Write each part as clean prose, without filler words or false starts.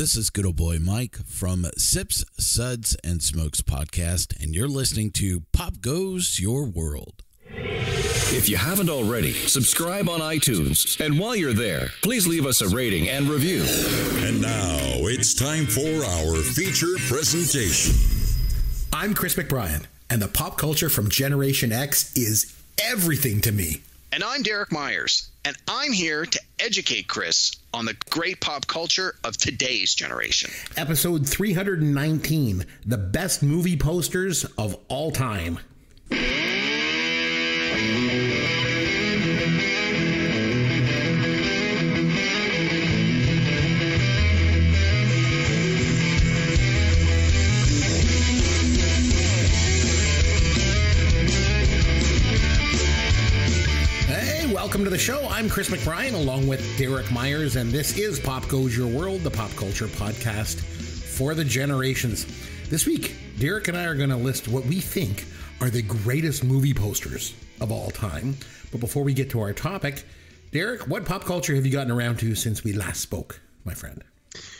This is good old boy Mike from Sips, Suds, and Smokes podcast, and you're listening to Pop Goes Your World. If you haven't already, subscribe on iTunes. And while you're there, please leave us a rating and review. And now it's time for our feature presentation. I'm Chris McBrien, and the pop culture from Generation X is everything to me. And I'm Derek Myers, and I'm here to educate Chris on the great pop culture of today's generation. Episode 319, the best movie posters of all time. Welcome to the show. I'm Chris McBrien along with Derek Myers, and this is Pop Goes Your World, the pop culture podcast for the generations. This week, Derek and I are going to list what we think are the greatest movie posters of all time. But before we get to our topic, Derek, what pop culture have you gotten around to since we last spoke, my friend?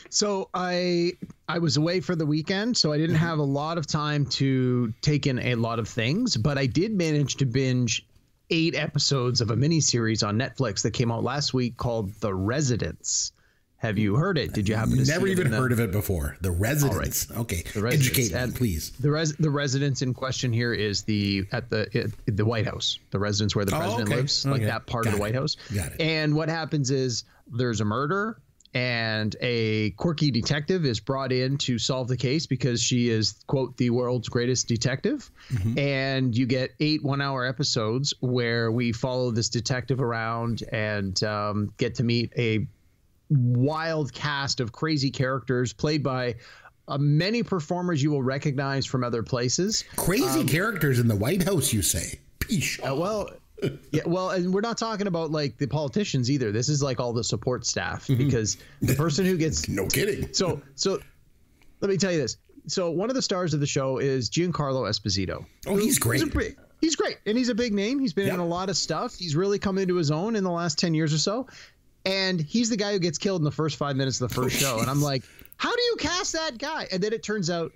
So I was away for the weekend, so I didn't have a lot of time to take in a lot of things, but I did manage to binge 8 episodes of a miniseries on Netflix that came out last week called The Residents. Have you heard it? Did you happen to see it? Never even heard of it before. The Residents. Right. Okay. The Residents. Educate me, please. The Residents in question here is the White House. The residence where the president lives, like that part of the White House. Got it. And what happens is there's a murder, and a quirky detective is brought in to solve the case because she is, quote, the world's greatest detective. Mm-hmm. And you get 8 one-hour episodes where we follow this detective around and get to meet a wild cast of crazy characters played by many performers you will recognize from other places. Crazy characters in the White House, you say? Yeah, well, and we're not talking about like the politicians either. This is like all the support staff, because the person who gets no kidding. So let me tell you this. So one of the stars of the show is Giancarlo Esposito. Oh, he's great. He's great, and he's a big name. He's been in a lot of stuff. He's really come into his own in the last 10 years or so. And he's the guy who gets killed in the first 5 minutes of the first show. And I'm like, how do you cast that guy? And then it turns out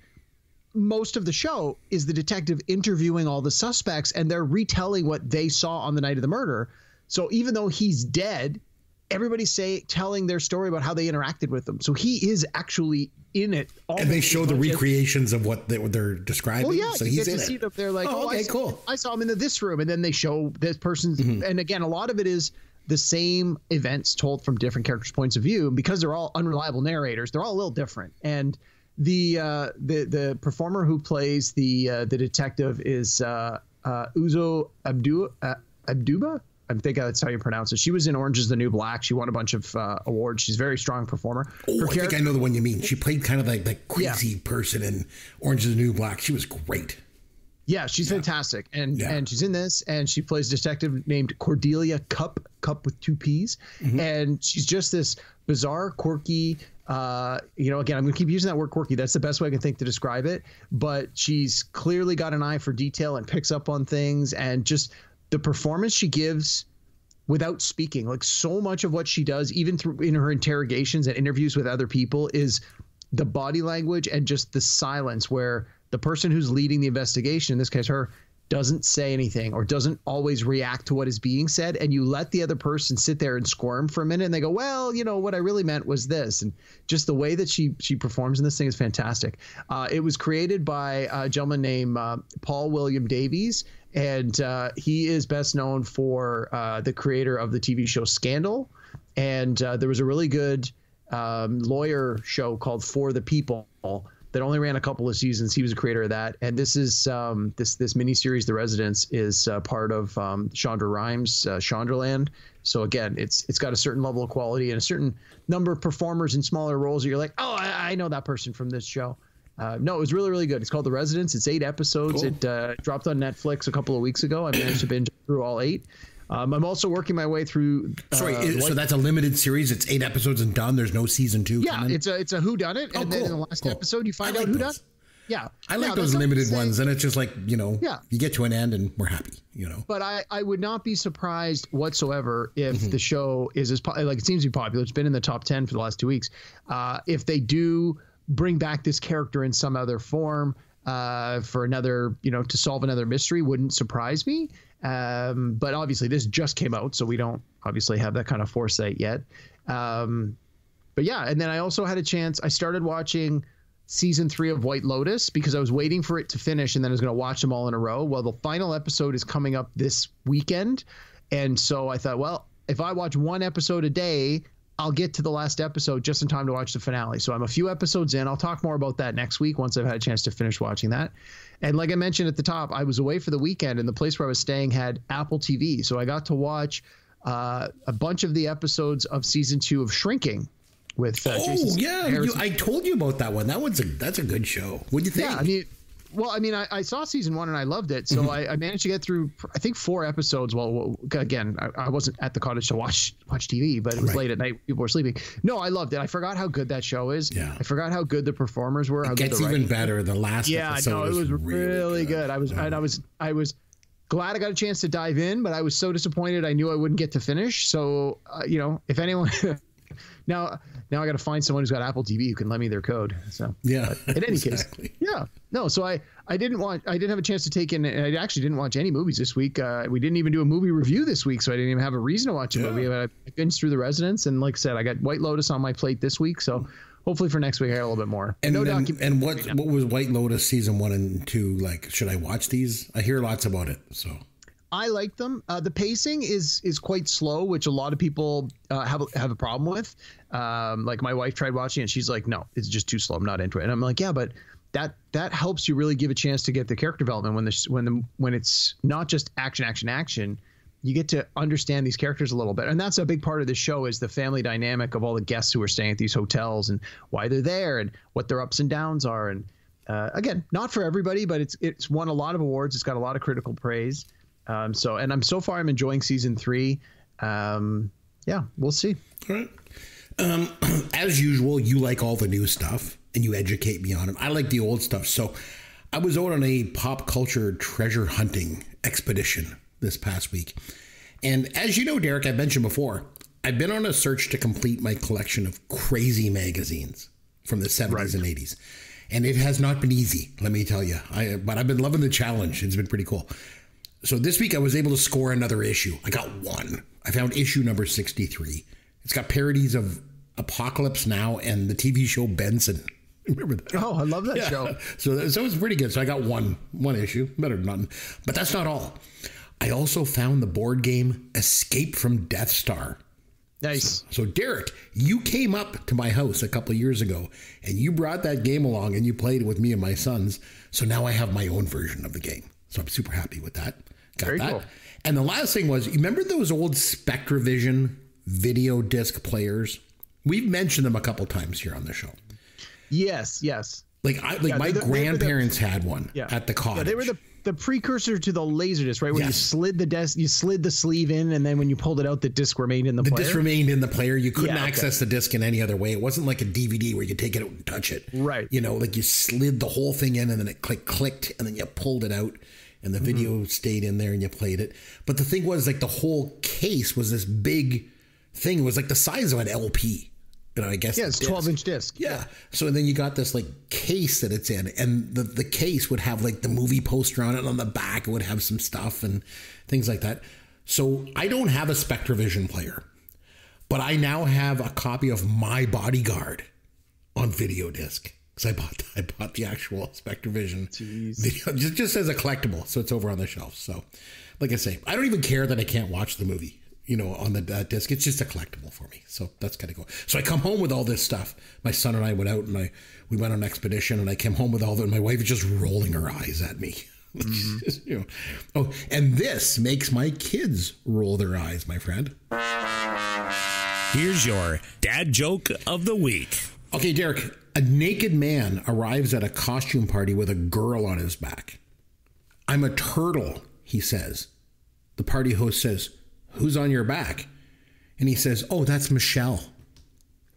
most of the show is the detective interviewing all the suspects, and they're retelling what they saw on the night of the murder. So even though he's dead, everybody's telling their story about how they interacted with them. So he is actually in it. And they show the recreations of what they're describing. Well, yeah, so you he's get in to see it. them. They're like, cool. I saw him in this room, and then they show this person's. And again, a lot of it is the same events told from different characters' points of view. And because they're all unreliable narrators, they're all a little different. And the performer who plays the detective is Uzo Aduba. I think that's how you pronounce it. She was in Orange is the New Black. She won a bunch of awards. She's a very strong performer. I think I know the one you mean. She played kind of like that crazy person in Orange is the New Black. She was great. Yeah, she's fantastic. And she's in this, and she plays a detective named Cordelia Cup with 2 P's. Mm-hmm. And she's just this bizarre, quirky, again, I'm going to keep using that word quirky. That's the best way I can think to describe it. But she's clearly got an eye for detail and picks up on things, and just the performance she gives without speaking, like so much of what she does, even through in her interrogations and interviews with other people, is the body language and just the silence where the person who's leading the investigation, in this case her, doesn't say anything or doesn't always react to what is being said. And you let the other person sit there and squirm for a minute, and they go, well, what I really meant was this. And just the way that she performs in this thing is fantastic. It was created by a gentleman named Paul William Davies, and he is best known for the creator of the TV show Scandal. And there was a really good lawyer show called For the People that only ran a couple of seasons. He was a creator of that. And this is this miniseries, The Residents, is part of Shonda Rhimes' Shondaland. So again, it's got a certain level of quality and a certain number of performers in smaller roles that you're like, oh, I know that person from this show. No, it was really, really good. It's called The Residents. It's 8 episodes. Cool. It dropped on Netflix a couple of weeks ago. I managed to binge through all 8. I'm also working my way through. So that's a limited series. It's 8 episodes and done. There's no season 2. Yeah, coming. It's a whodunit, and then in the last episode you find out who done. Yeah. I like those limited ones, and it's just like, you get to an end and we're happy, But I would not be surprised whatsoever if the show is like it seems to be popular. It's been in the top 10 for the last 2 weeks. If they do bring back this character in some other form for another, to solve another mystery, wouldn't surprise me. But obviously this just came out, so we don't obviously have that kind of foresight yet. But yeah, and then I also had a chance. I started watching season 3 of White Lotus because I was waiting for it to finish and then I was going to watch them all in a row. Well, the final episode is coming up this weekend. And so I thought, well, if I watch one episode a day, I'll get to the last episode just in time to watch the finale. So I'm a few episodes in. I'll talk more about that next week once I've had a chance to finish watching that. And like I mentioned at the top, I was away for the weekend and the place where I was staying had Apple TV. So I got to watch a bunch of the episodes of season 2 of Shrinking. With Jason Harrison. I told you about that one. That's a good show. What do you think? Yeah, I saw season 1 and I loved it. So I managed to get through, I think, 4 episodes. Well, again, I wasn't at the cottage to watch TV, but it was late at night. People were sleeping. No, I loved it. I forgot how good that show is. Yeah. I forgot how good the performers were. It gets even better. The last episode. It was really good. I was glad I got a chance to dive in, but I was so disappointed. I knew I wouldn't get to finish. So if anyone. Now I got to find someone who's got Apple TV who can lend me their code. So yeah, in any case, yeah, no. So I didn't have a chance to take in. I actually didn't watch any movies this week. We didn't even do a movie review this week, so I didn't even have a reason to watch a movie. But I binged through The Residence, and like I said, I got White Lotus on my plate this week. So hopefully for next week I got a little bit more. And what was White Lotus season 1 and 2 like? Should I watch these? I hear lots about it. So. I like them. The pacing is quite slow, which a lot of people have a problem with. Like my wife tried watching it. She's like, no, it's just too slow. I'm not into it. And I'm like, yeah, but that helps you really give a chance to get the character development when it's not just action. You get to understand these characters a little bit. And that's a big part of the show is the family dynamic of all the guests who are staying at these hotels and why they're there and what their ups and downs are. And again, not for everybody, but it's won a lot of awards. It's got a lot of critical praise. I'm enjoying season 3. We'll see. All right. As usual, you like all the new stuff and you educate me on it. I like the old stuff. So I was out on a pop culture treasure hunting expedition this past week. And as you know, Derek, I've mentioned before, I've been on a search to complete my collection of crazy magazines from the 70s and 80s. And it has not been easy, let me tell you. But I've been loving the challenge. It's been pretty cool. So this week I was able to score another issue. I got one. I found issue number 63. It's got parodies of Apocalypse Now and the TV show Benson. Remember that? Oh, I love that show. So it's pretty good. So I got one issue. Better than nothing. But that's not all. I also found the board game Escape from Death Star. Nice. So Derek, you came up to my house a couple of years ago and you brought that game along and you played it with me and my sons. So now I have my own version of the game. So I'm super happy with that. Got Very that. Cool. And the last thing was, you remember those old Spectravision video disc players? We've mentioned them a couple times here on the show. Yes. Like my grandparents had one at the cottage. Yeah, they were the precursor to the Laserdisc, right? Where you slid the sleeve in, and then when you pulled it out, the disc remained in the player. The disc remained in the player. You couldn't access the disc in any other way. It wasn't like a DVD where you could take it out and touch it. Right. Like you slid the whole thing in, and then it clicked, and then you pulled it out. And the video stayed in there and you played it. But the thing was, like, the whole case was this big thing. It was like the size of an LP. I guess. Yeah, it's 12-inch disc. Yeah. So then you got this like case that it's in, and the case would have like the movie poster on it, and on the back it would have some stuff and things like that. So I don't have a Spectravision player, but I now have a copy of My Bodyguard on video disc. Because I bought the actual Spectravision video just as a collectible, so it's over on the shelf. So, like I say, I don't even care that I can't watch the movie, on the disc. It's just a collectible for me. So that's kind of cool. So I come home with all this stuff. My son and I went out and we went on an expedition, and I came home with all that. And my wife is just rolling her eyes at me. Oh, and this makes my kids roll their eyes, my friend. Here's your dad joke of the week. Okay, Derek. A naked man arrives at a costume party with a girl on his back. I'm a turtle, he says. The party host says, who's on your back? And he says, oh, that's Michelle.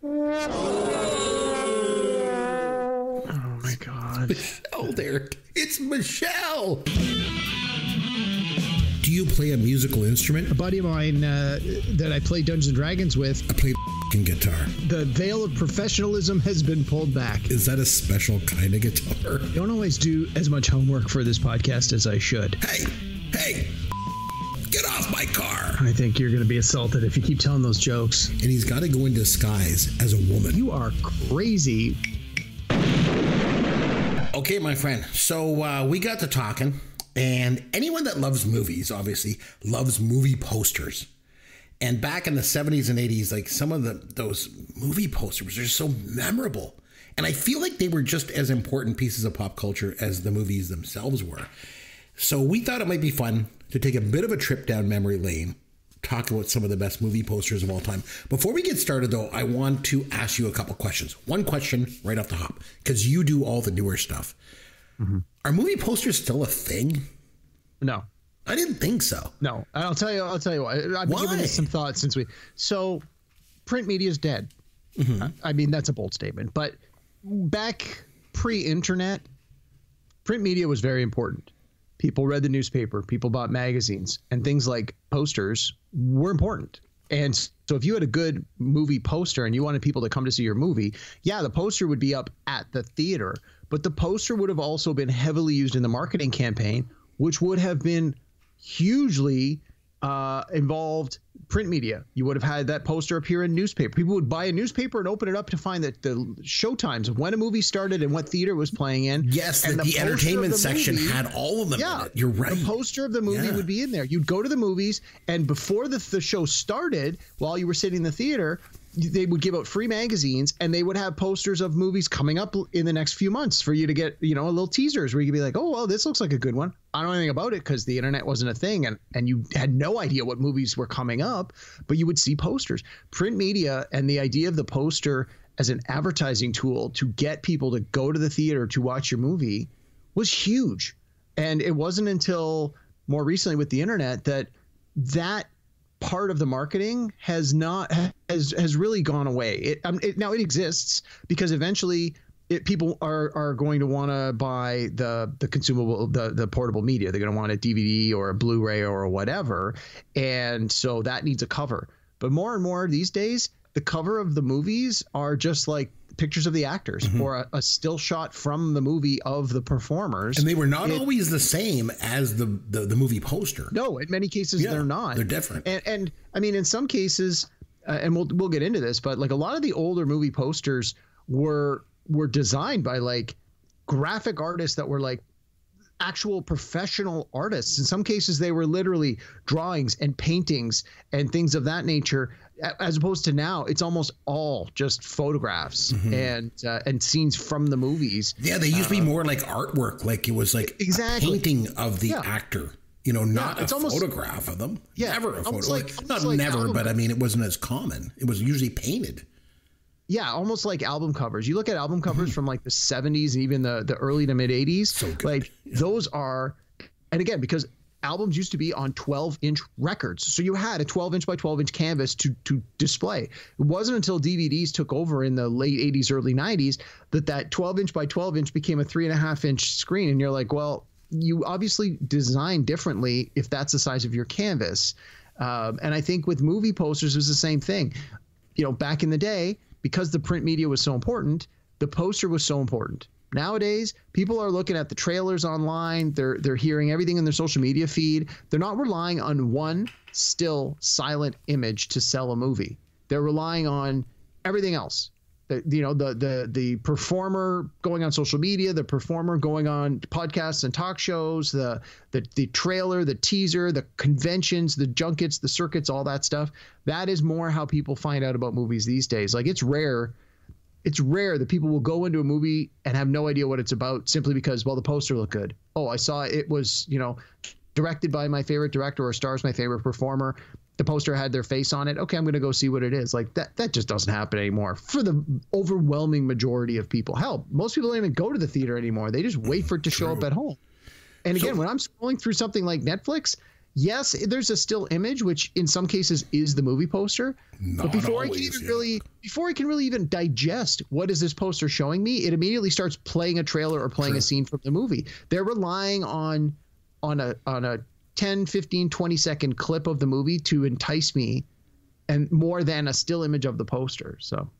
Oh, my God. Michelle, Derek. It's Michelle. Do you play a musical instrument? A buddy of mine that I play Dungeons & Dragons with. I play guitar. The veil of professionalism has been pulled back. Is that a special kind of guitar? I don't always do as much homework for this podcast as I should. Hey, get off my car. I think you're going to be assaulted if you keep telling those jokes. And he's got to go in disguise as a woman. You are crazy. Okay, my friend. So we got to talking, and anyone that loves movies, obviously, loves movie posters. And back in the 70s and 80s, like some of those movie posters are so memorable. And I feel like they were just as important pieces of pop culture as the movies themselves were. So we thought it might be fun to take a bit of a trip down memory lane, talk about some of the best movie posters of all time. Before we get started, though, I want to ask you a couple questions. One question right off the hop, because you do all the newer stuff. Mm-hmm. Are movie posters still a thing? No. I didn't think so. No, I'll tell you what. I've been giving this some thought since so print media is dead. Mm-hmm. I mean, that's a bold statement, but back pre-internet, print media was very important. People read the newspaper, people bought magazines, and things like posters were important. And so if you had a good movie poster and you wanted people to come to see your movie, yeah, the poster would be up at the theater, but the poster would have also been heavily used in the marketing campaign, which would have been hugely involved print media. You would have had that poster appear in newspaper. People would buy a newspaper and open it up to find that the show times of when a movie started and what theater was playing in. Yes, and the entertainment section had all of them in it. You're right. The poster of the movie would be in there. You'd go to the movies, and before the show started, while you were sitting in the theater, they would give out free magazines, and they would have posters of movies coming up in the next few months for you to get, a little teasers where you could be like, oh, well, this looks like a good one. I don't know anything about it because the internet wasn't a thing, and you had no idea what movies were coming up, but you would see posters. Print media and the idea of the poster as an advertising tool to get people to go to the theater to watch your movie was huge. And it wasn't until more recently with the internet that part of the marketing has really gone away. Now it exists because eventually people are going to want to buy the consumable, the portable media. They're going to want a DVD or a Blu-ray or whatever, and so that needs a cover. But more and more these days, the cover of the movies are just like pictures of the actors or a still shot from the movie of the performers. And they were not always the same as the movie poster. No, in many cases they're not. They're different. And I mean, in some cases, and we'll get into this, but like a lot of the older movie posters were designed by like graphic artists that were like actual professional artists. In some cases, they were literally drawings and paintings and things of that nature, as opposed to now, it's almost all just photographs and scenes from the movies. Yeah, they used to be more like artwork, like it was like a painting of the actor. Not a photograph of them. Yeah, never a photo. Not never, but I mean, it wasn't as common. It was usually painted. Yeah, almost like album covers. You look at album covers from like the 70s, even the early to mid 80s. So good. Like those are, and again, because albums used to be on 12-inch records. So you had a 12-inch by 12-inch canvas to display. It wasn't until DVDs took over in the late 80s, early 90s that 12-inch by 12-inch became a 3.5-inch screen. And you're like, well, you obviously design differently if that's the size of your canvas. And I think with movie posters, it was the same thing. Back in the day, because the print media was so important, the poster was so important. Nowadays, people are looking at the trailers online. They're hearing everything in their social media feed. They're not relying on one still silent image to sell a movie. They're relying on everything else. The performer going on social media, the performer going on podcasts and talk shows, the trailer, the teaser, the conventions, the junkets, the circuits, all that stuff. That is more how people find out about movies these days. Like it's rare that people will go into a movie and have no idea what it's about simply because, well, the poster looked good. Oh, I saw it was, directed by my favorite director or stars my favorite performer. The poster had their face on it. Okay, I'm going to go see what it is. Like that just doesn't happen anymore for the overwhelming majority of people. Hell, most people don't even go to the theater anymore. They just wait for it to show up at home. And again, when I'm scrolling through something like Netflix, yes, there's a still image, which in some cases is the movie poster. But before I can really even digest what is this poster showing me, it immediately starts playing a trailer or playing a scene from the movie. They're relying on a 10, 15, 20-second clip of the movie to entice me, and more than a still image of the poster. So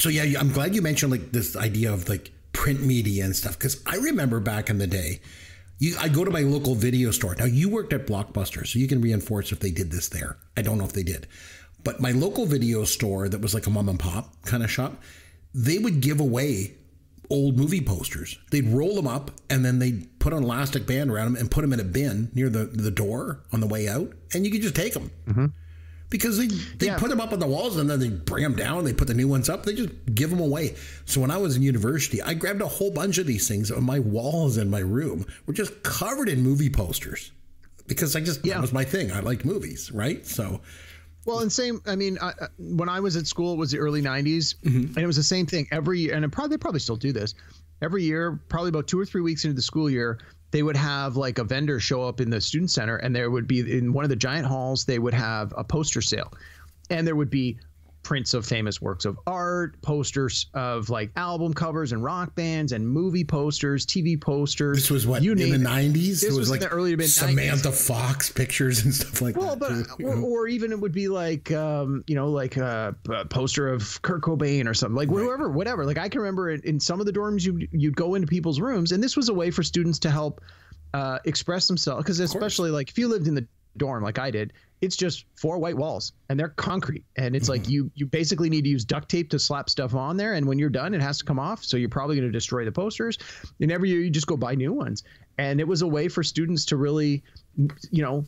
yeah, I'm glad you mentioned like this idea of like print media and stuff, because I remember back in the day, I go to my local video store. Now, you worked at Blockbuster, so you can reinforce if they did this there. I don't know if they did. But my local video store that was like a mom and pop kind of shop, they would give away old movie posters. They'd roll them up, and then they'd put an elastic band around them and put them in a bin near the door on the way out, and you could just take them. Mm-hmm. Because they put them up on the walls, and then they bring them down. They put the new ones up. They just give them away. So when I was in university, I grabbed a whole bunch of these things. On my walls in my room were just covered in movie posters, because that was my thing. I liked movies, right? So, well, and same. I mean, when I was at school, it was the early '90s, and it was the same thing every year. And they probably still do this every year. Probably about 2 or 3 weeks into the school year, they would have like a vendor show up in the student center, and there would be in one of the giant halls, they would have a poster sale, and there would be prints of famous works of art, posters of like album covers and rock bands, and movie posters, TV posters. This was what, in the 90s? This was like the early mid-90s. Samantha Fox pictures and stuff like that. Well, but or even it would be like like a poster of Kurt Cobain or something, like whatever. Like I can remember in some of the dorms you'd go into people's rooms, and this was a way for students to help express themselves, because especially like if you lived in the dorm like I did, it's just 4 white walls and they're concrete, and it's like you basically need to use duct tape to slap stuff on there, and when you're done it has to come off, so you're probably going to destroy the posters, and every year you just go buy new ones. And it was a way for students to really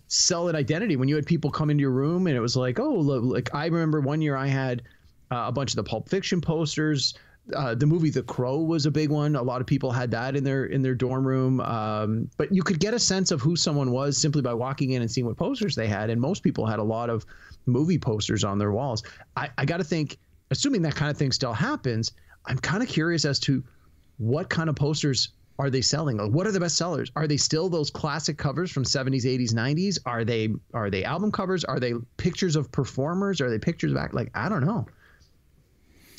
sell an identity when you had people come into your room, and it was like, oh, like I remember one year I had a bunch of the Pulp Fiction posters. The movie The Crow was a big one. A lot of people had that in their dorm room. But you could get a sense of who someone was simply by walking in and seeing what posters they had. And most people had a lot of movie posters on their walls. I got to think, assuming that kind of thing still happens, I'm kind of curious as to what kind of posters are they selling? Like, what are the best sellers? Are they still those classic covers from 70s, 80s, 90s? Are they album covers? Are they pictures of performers? Are they pictures back? Like, I don't know.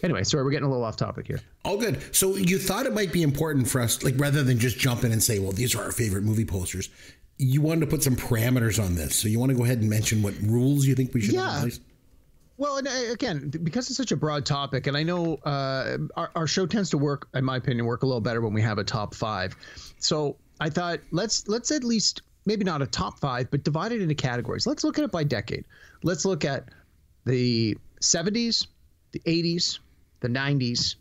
Anyway, sorry, we're getting a little off topic here. All good. So you thought it might be important for us, like rather than just jump in and say, well, these are our favorite movie posters, you wanted to put some parameters on this. So you want to go ahead and mention what rules you think we should have in place? Well, and again, because it's such a broad topic, and I know our show tends to work, in my opinion, work a little better when we have a top 5. So I thought let's at least, maybe not a top 5, but divide it into categories. Let's look at it by decade. Let's look at the 70s, the 80s, the 90s,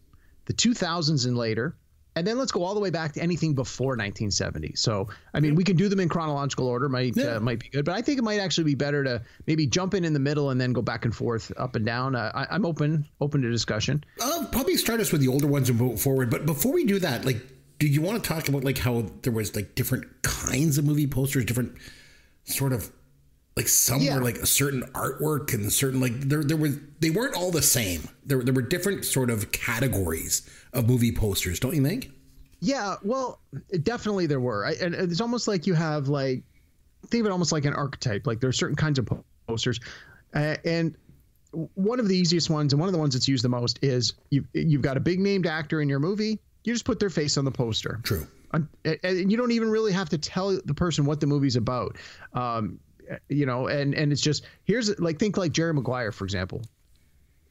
the 2000s and later, and then let's go all the way back to anything before 1970. So, I mean, we can do them in chronological order, might be good, but I think it might actually be better to maybe jump in the middle and then go back and forth, up and down. I'm open to discussion. I'll probably start us with the older ones and move forward. But before we do that, like, do you want to talk about like how there was like different kinds of movie posters, different sort of, like some were like a certain artwork and certain like they weren't all the same. There were different sort of categories of movie posters, don't you think? Yeah, well, definitely there were. And it's almost like you have like, think of it almost like an archetype. Like there are certain kinds of posters, and one of the easiest ones and one of the ones that's used the most is you've got a big named actor in your movie. You just put their face on the poster. True. And you don't even really have to tell the person what the movie's about. And it's just, here's like, think like Jerry Maguire, for example.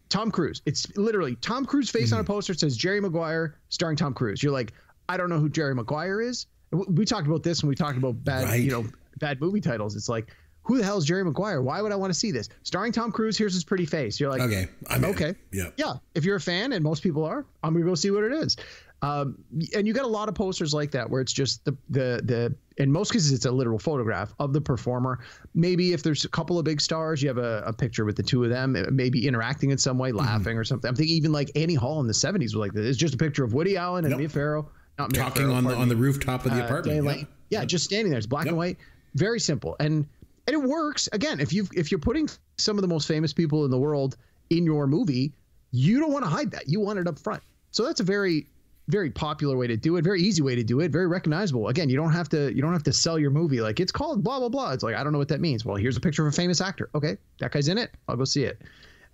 Tom Cruise. It's literally Tom Cruise face on a poster. It says Jerry Maguire starring Tom Cruise. You're like, I don't know who Jerry Maguire is. We talked about this when we talked about bad movie titles. It's like, who the hell is Jerry Maguire? Why would I want to see this? Starring Tom Cruise, here's his pretty face. You're like, okay. Okay. Yeah. If you're a fan, and most people are, I'm going to go see what it is. And you got a lot of posters like that where it's just the in most cases it's a literal photograph of the performer. Maybe if there's a couple of big stars, you have a picture with the two of them, maybe interacting in some way, laughing or something. I'm thinking even like Annie Hall in the 70s was like this. It's just a picture of Woody Allen and Mia Farrow, not Mia talking Farrow, on the rooftop of the apartment. Just standing there. It's black and white, very simple, and it works. Again, if you're putting some of the most famous people in the world in your movie, you don't want to hide that. You want it up front. So that's a very very popular way to do it, very easy way to do it, very recognizable. Again, you don't have to sell your movie like it's called blah blah blah. It's like, I don't know what that means. Well, here's a picture of a famous actor. Okay, that guy's in it. I'll go see it.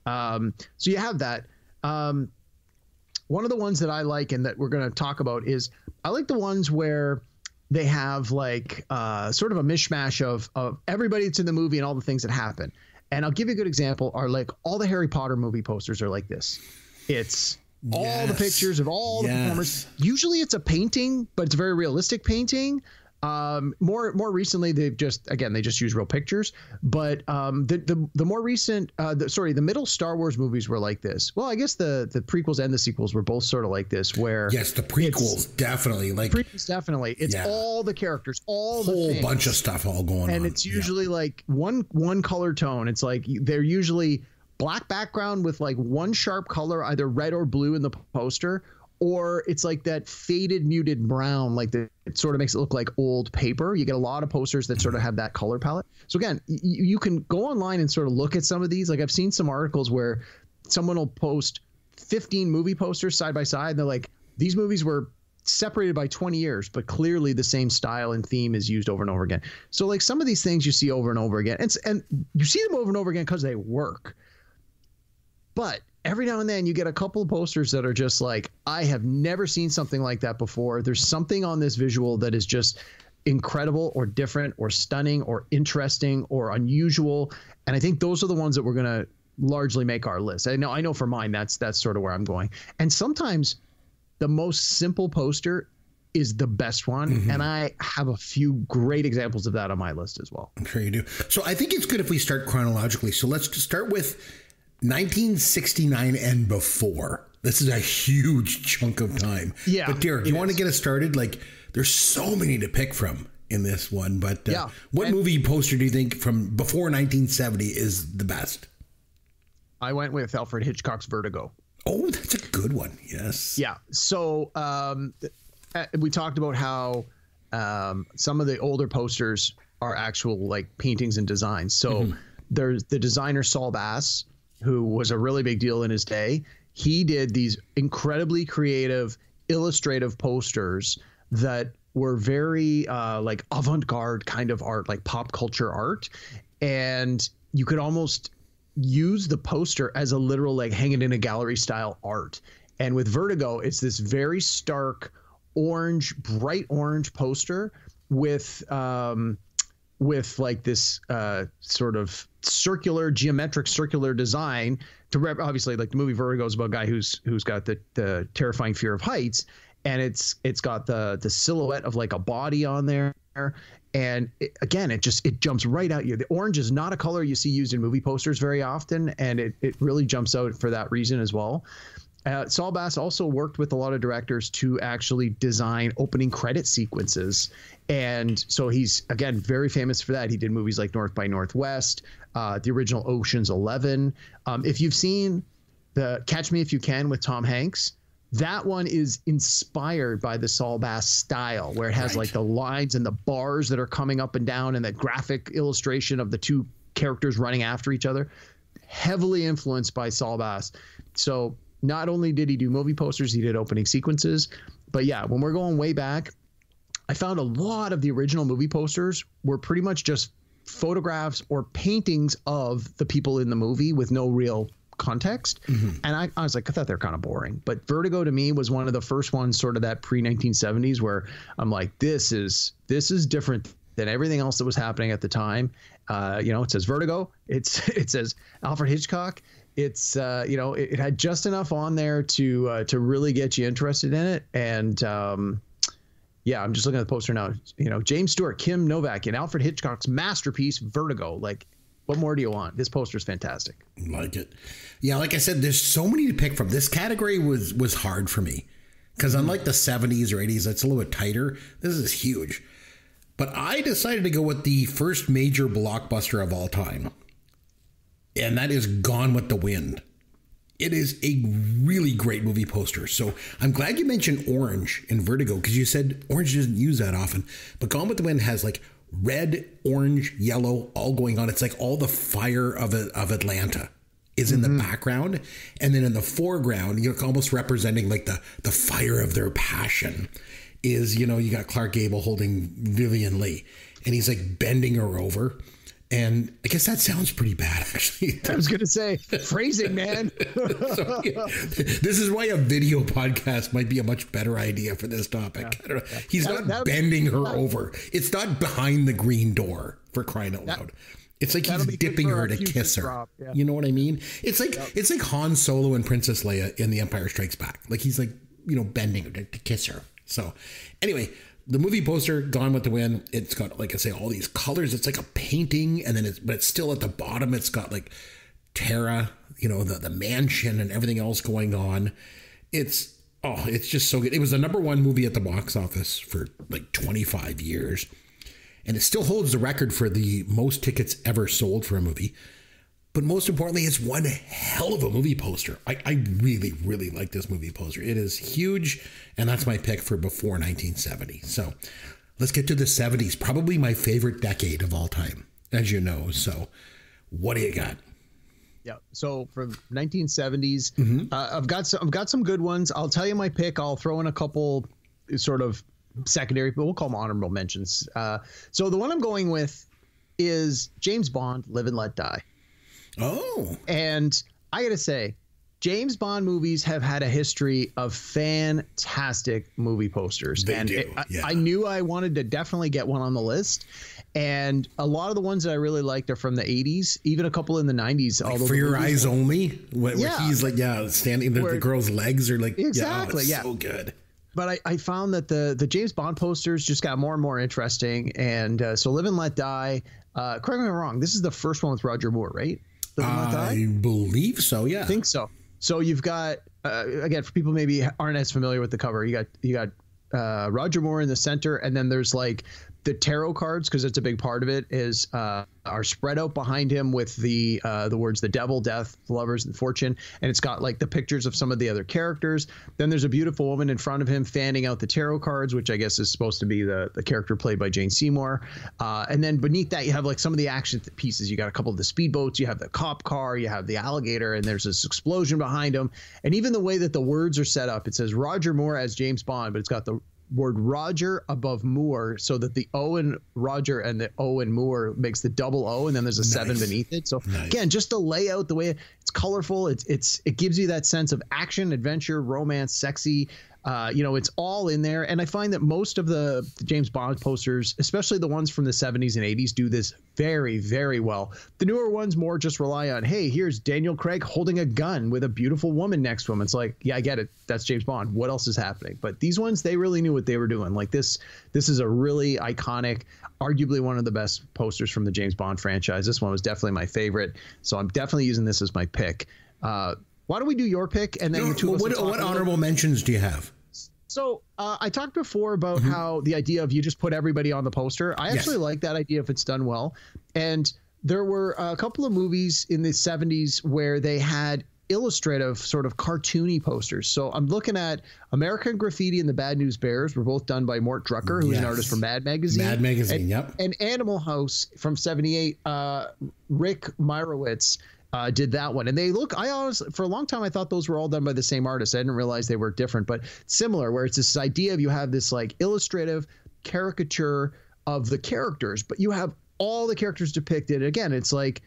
So you have that. One of the ones that I like and that we're going to talk about is I like the ones where they have like sort of a mishmash of everybody that's in the movie and all the things that happen. And I'll give you a good example are like all the Harry Potter movie posters are like this. It's all the pictures of all the performers. Usually it's a painting, but it's a very realistic painting. More recently, they just use real pictures. But the more recent, the middle Star Wars movies were like this. Well, I guess the prequels and the sequels were both sort of like this. Where the prequels definitely It's all the characters, all whole the bunch of stuff all going on, and it's usually like one color tone. It's like they're usually black background with like one sharp color, either red or blue in the poster, or it's like that faded muted brown, like it sort of makes it look like old paper. You get a lot of posters that sort of have that color palette. So again, you can go online and sort of look at some of these. Like I've seen some articles where someone will post 15 movie posters side by side. And they're like, these movies were separated by 20 years, but clearly the same style and theme is used over and over again. So like some of these things you see over and over again, and you see them over and over again because they work. But every now and then you get a couple of posters that are just like, I have never seen something like that before. There's something on this visual that is just incredible or different or stunning or interesting or unusual. And I think those are the ones that we're going to largely make our list. I know for mine, that's sort of where I'm going. And sometimes the most simple poster is the best one. Mm-hmm. And I have a few great examples of that on my list as well. I'm sure you do. So I think it's good if we start chronologically. So let's just start with 1969 and before. This is a huge chunk of time. Yeah. But Derek, you want to get us started? Like, there's so many to pick from in this one. But what movie poster do you think from before 1970 is the best? I went with Alfred Hitchcock's Vertigo. Oh, that's a good one. Yes. Yeah. So we talked about how some of the older posters are actual like paintings and designs. So there's the designer Saul Bass, who was a really big deal in his day. He did these incredibly creative, illustrative posters that were very like avant-garde kind of art, like pop culture art. And you could almost use the poster as a literal, like hang it in a gallery style art. And with Vertigo, it's this very stark orange, bright orange poster with like this sort of geometric circular design to obviously, like the movie Vertigo is about a guy who's got the terrifying fear of heights, and it's got the silhouette of like a body on there, and it jumps right at you. The orange is not a color you see used in movie posters very often, and it really jumps out for that reason as well. Saul Bass also worked with a lot of directors to actually design opening credit sequences. And so he's, again, very famous for that. He did movies like North by Northwest, the original Ocean's 11. If you've seen the Catch Me If You Can with Tom Hanks, that one is inspired by the Saul Bass style, where it has like the lines and the bars that are coming up and down and that graphic illustration of the two characters running after each other. Heavily influenced by Saul Bass. So not only did he do movie posters, he did opening sequences. But yeah, when we're going way back, I found a lot of the original movie posters were pretty much just photographs or paintings of the people in the movie with no real context. Mm-hmm. And I was like, I thought they're kind of boring. But Vertigo to me was one of the first ones, sort of that pre-1970s, where I'm like, this is different than everything else that was happening at the time. It says Vertigo. It says Alfred Hitchcock. It's it had just enough on there to really get you interested in it. And I'm just looking at the poster now. James Stewart, Kim Novak, and Alfred Hitchcock's masterpiece Vertigo. Like, what more do you want? This poster is fantastic. Like it. Yeah, like I said, there's so many to pick from. This category was hard for me because unlike the 70s or 80s, it's a little bit tighter. This is huge. But I decided to go with the first major blockbuster of all time. And that is Gone with the Wind. It is a really great movie poster. So I'm glad you mentioned orange in Vertigo, because you said orange isn't used that often. But Gone with the Wind has like red, orange, yellow, all going on. It's like all the fire of Atlanta is in the background. And then in the foreground, you're almost representing like the fire of their passion is, you know, you got Clark Gable holding Vivian Leigh and he's like bending her over. And I guess that sounds pretty bad, actually. I was going to say, phrasing, man. So, yeah, this is why a video podcast might be a much better idea for this topic. I don't know. He's not bending her over. It's not behind the green door, for crying out loud. It's like he's dipping her to kiss her. Yeah. You know what I mean? It's like it's like Han Solo and Princess Leia in The Empire Strikes Back. Like he's like, you know, bending her to kiss her. So anyway, the movie poster, Gone with the Wind, it's got, like I say, all these colors. It's like a painting, and then but it's still at the bottom. It's got like Tara, you know, the mansion and everything else going on. It's just so good. It was the #1 movie at the box office for like 25 years. And it still holds the record for the most tickets ever sold for a movie. But most importantly, it's one hell of a movie poster. I really, really like this movie poster. It is huge, and that's my pick for before 1970. So let's get to the 70s, probably my favorite decade of all time, as you know. So what do you got? Yeah. So from 1970s, I've got some good ones. I'll tell you my pick. I'll throw in a couple sort of secondary, but we'll call them honorable mentions. So the one I'm going with is James Bond, Live and Let Die. Oh. And I got to say, James Bond movies have had a history of fantastic movie posters. I knew I wanted to definitely get one on the list. And a lot of the ones that I really liked are from the 80s, even a couple in the 90s. Like For Your Eyes Only, where he's like, standing, the girl's legs are like, exactly, so good. But I found that the James Bond posters just got more and more interesting. And so Live and Let Die, correct me if I'm wrong, this is the first one with Roger Moore, right? Live and Let Die? I believe so, yeah. I think so. So you've got, again, for people maybe aren't as familiar with the cover, you got Roger Moore in the center, and then there's like the tarot cards, because it's a big part of it, is are spread out behind him with the words the devil, death, lovers, and fortune, and it's got like the pictures of some of the other characters. Then there's a beautiful woman in front of him fanning out the tarot cards, which I guess is supposed to be the character played by Jane Seymour. And then beneath that, you have like some of the action pieces. You got a couple of the speedboats, you have the cop car, you have the alligator, and there's this explosion behind him. And even the way that the words are set up, it says Roger Moore as James Bond, but it's got the word Roger above Moore, so that the O in Roger and the O in Moore makes the double O, and then there's a 7 beneath it. So again, just the layout, the way it's colorful, it gives you that sense of action, adventure, romance, sexy. It's all in there. And I find that most of the James Bond posters, especially the ones from the 70s and 80s, do this very, very well. The newer ones more just rely on, hey, here's Daniel Craig holding a gun with a beautiful woman next to him. It's like, yeah, I get it. That's James Bond. What else is happening? But these ones, they really knew what they were doing. Like this is a really iconic, arguably one of the best posters from the James Bond franchise. This one was definitely my favorite. So I'm definitely using this as my pick. Why don't we do your pick, and then what honorable mentions do you have? So I talked before about how the idea of you just put everybody on the poster. I actually like that idea if it's done well. And there were a couple of movies in the 70s where they had illustrative sort of cartoony posters. So I'm looking at American Graffiti and the Bad News Bears were both done by Mort Drucker, who's an artist from Mad Magazine. Mad Magazine, and Animal House from 78, Rick Meyerowitz did that one. And they look, for a long time, I thought those were all done by the same artist. I didn't realize they were different, but similar, where it's this idea of you have this like illustrative caricature of the characters, but you have all the characters depicted. Again, it's like,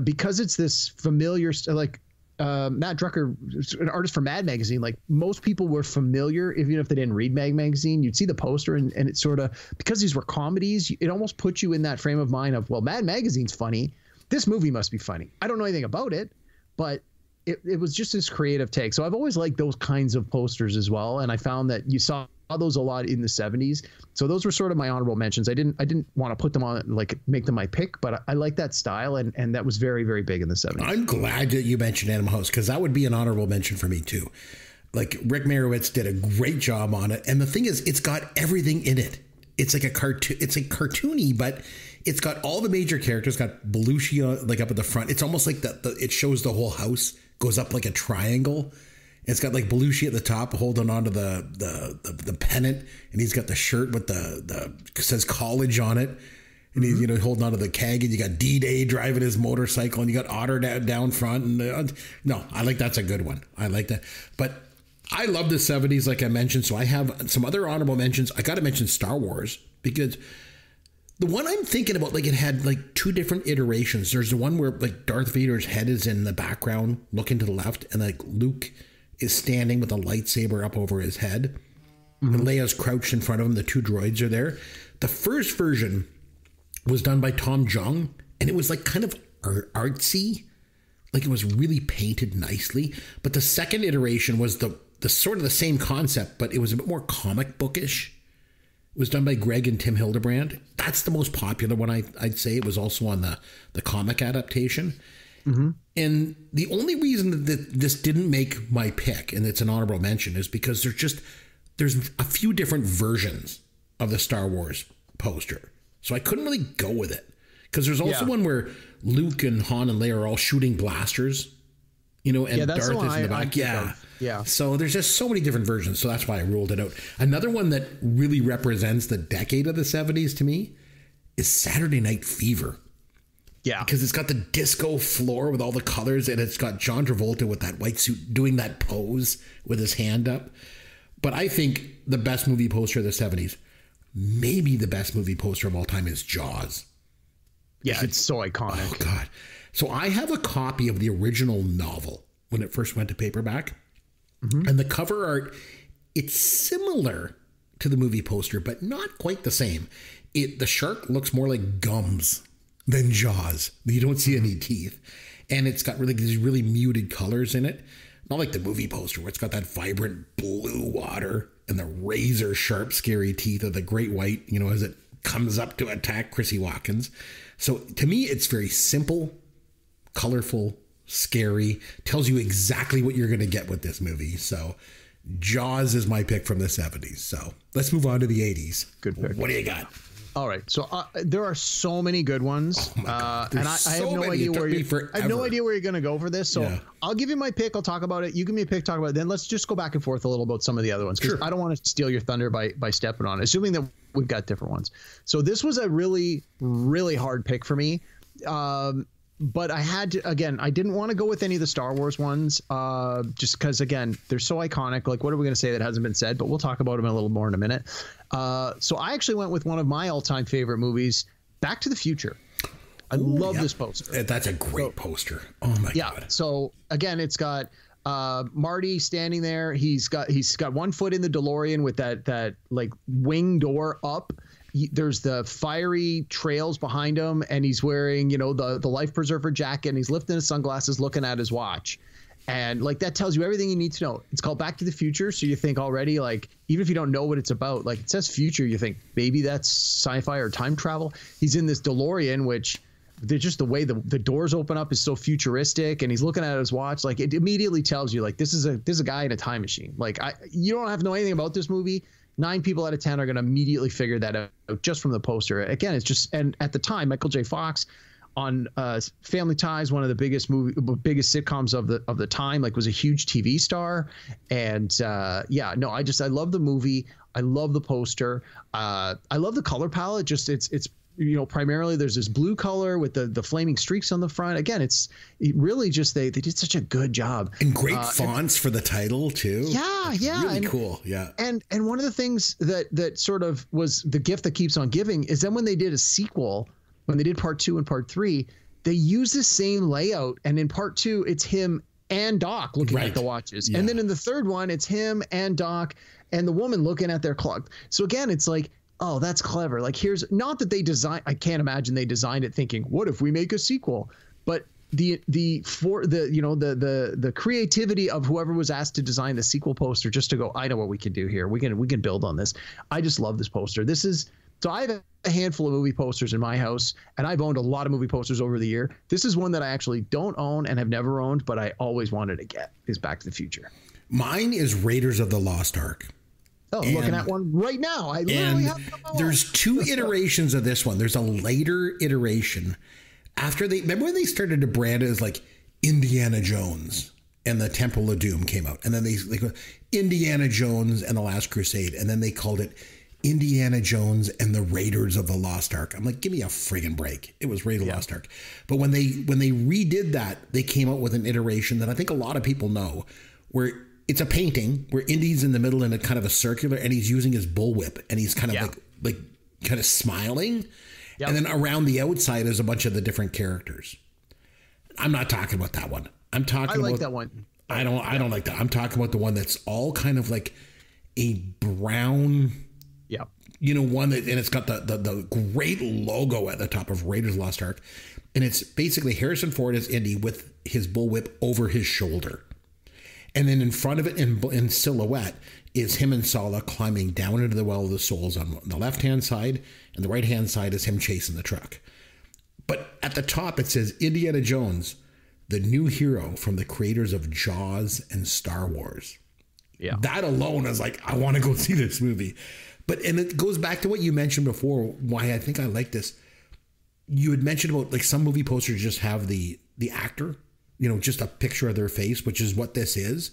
because it's this familiar, like Matt Drucker, an artist for Mad Magazine, like most people were familiar, even if they didn't read Mad Magazine, you'd see the poster and it's sort of, because these were comedies, it almost puts you in that frame of mind of, well, Mad Magazine's funny, this movie must be funny. I don't know anything about it, but it was just this creative take. So I've always liked those kinds of posters as well. And I found that you saw those a lot in the 70s. So those were sort of my honorable mentions. I didn't want to put them on, like make them my pick, but I like that style. And that was very, very big in the 70s. I'm glad that you mentioned Animal House, because that would be an honorable mention for me too. Like Rick Meyerowitz did a great job on it. And the thing is, it's got everything in it. It's like a cartoon. It's like cartoony, but it's got all the major characters. Got Belushi like up at the front. It's almost like it shows the whole house goes up like a triangle. It's got like Belushi at the top holding onto the pennant, and he's got the shirt with the says college on it. And he's, you know, holding onto the keg, and you got D-Day driving his motorcycle, and you got Otter down front. And no, I like that's a good one. I like that. But I love the 70s, like I mentioned. So I have some other honorable mentions. I got to mention Star Wars, because the one I'm thinking about, like, it had like two different iterations. There's the one where like Darth Vader's head is in the background looking to the left, and like Luke is standing with a lightsaber up over his head. And Leia's crouched in front of him. The two droids are there. The first version was done by Tom Jung, and it was like kind of artsy, like it was really painted nicely. But the second iteration was the sort of the same concept, but it was a bit more comic bookish. It was done by Greg and Tim Hildebrand. That's the most popular one, I'd say. It was also on the comic adaptation. And the only reason that this didn't make my pick, and it's an honorable mention, is because there's a few different versions of the Star Wars poster. So I couldn't really go with it, because there's also one where Luke and Han and Leia are all shooting blasters, you know, and that's Darth is in the back. Yeah. So there's just so many different versions. So that's why I ruled it out. Another one that really represents the decade of the 70s to me is Saturday Night Fever. Yeah. Because it's got the disco floor with all the colors, and it's got John Travolta with that white suit doing that pose with his hand up. But I think the best movie poster of the 70s, maybe the best movie poster of all time, is Jaws. Yeah, it's so iconic. Oh, God. So I have a copy of the original novel when it first went to paperback. And the cover art, it's similar to the movie poster, but not quite the same. The shark looks more like gums than Jaws. You don't see any teeth. And it's got these really muted colors in it. Not like the movie poster where it's got that vibrant blue water and the razor sharp, scary teeth of the great white, you know, as it comes up to attack Chrissy Watkins. So to me, it's very simple, colorful, scary, tells you exactly what you're going to get with this movie. So Jaws is my pick from the 70s. So let's move on to the 80s. Good pick. What do you got? All right, so there are so many good ones, and I have no idea where you're going to go for this. So I'll give you my pick. I'll talk about it. You give me a pick. Talk about it. Then let's just go back and forth a little about some of the other ones, because I don't want to steal your thunder by stepping on it, assuming that we've got different ones. So this was a really, really hard pick for me. But I had to, again, I didn't want to go with any of the Star Wars ones, just because, again, they're so iconic. Like, what are we going to say that hasn't been said? But we'll talk about them a little more in a minute. So I actually went with one of my all-time favorite movies, Back to the Future. I love this poster. That's a great poster. Oh, my God. So, again, it's got Marty standing there. He's got one foot in the DeLorean with that like wing door up. There's the fiery trails behind him, and he's wearing, you know, the life preserver jacket, and he's lifting his sunglasses, looking at his watch. And like, that tells you everything you need to know. It's called Back to the Future. So you think already, like, even if you don't know what it's about, like, it says future, you think maybe that's sci-fi or time travel. He's in this DeLorean, which they're just the way the doors open up is so futuristic, and he's looking at his watch. Like, it immediately tells you, like, this is a guy in a time machine. Like, you don't have to know anything about this movie. 9 people out of 10 are going to immediately figure that out just from the poster. Again, it's just, and at the time, Michael J. Fox on Family Ties, one of the biggest sitcoms of the time, like, was a huge TV star. And I love the movie. I love the poster. I love the color palette. Just it's you know, primarily there's this blue color with the flaming streaks on the front. Again, it really just, they did such a good job. And great fonts for the title too. Yeah. Really cool. Yeah. And one of the things that sort of was the gift that keeps on giving is then when they did a sequel, when they did part 2 and part 3, they used the same layout. And in part 2, it's him and Doc looking at the watches. Yeah. And then in the third one, it's him and Doc and the woman looking at their clock. So again, it's like, oh, that's clever. Like, here's not that I can't imagine they designed it thinking, what if we make a sequel? But the creativity of whoever was asked to design the sequel poster, just to go, I know what we can do here. We can build on this. I just love this poster. So I have a handful of movie posters in my house, and I've owned a lot of movie posters over the year. This is one that I actually don't own and have never owned, but I always wanted to get, is Back to the Future. Mine is Raiders of the Lost Ark. Oh, I'm looking at one right now. I literally have them on. There's 2 iterations of this one. There's a later iteration after remember when they started to brand it as like Indiana Jones and the Temple of Doom came out, and then they go Indiana Jones and the Last Crusade, and then they called it Indiana Jones and the Raiders of the Lost Ark. I'm like, give me a friggin' break. It was Raiders of the Lost Ark. But when they redid that, they came out with an iteration that I think a lot of people know, where it's a painting where Indy's in the middle in a kind of a circular, and he's using his bullwhip, and he's kind of like kind of smiling. Yep. And then around the outside is a bunch of the different characters. I'm not talking about that one. I like that one. I don't like that. I'm talking about the one that's all kind of like a brown, one that, and it's got the great logo at the top of Raiders of the Lost Ark, and it's basically Harrison Ford as Indy with his bullwhip over his shoulder, and then in front of it in silhouette is him and Sala climbing down into the Well of the Souls on the left hand side, and the right hand side is him chasing the truck. But at the top it says Indiana Jones, the new hero from the creators of Jaws and Star Wars. Yeah. That alone is like, I want to go see this movie. And it goes back to what you mentioned before, why I think I like this. You had mentioned about like some movie posters just have the actor, just a picture of their face, which is what this is.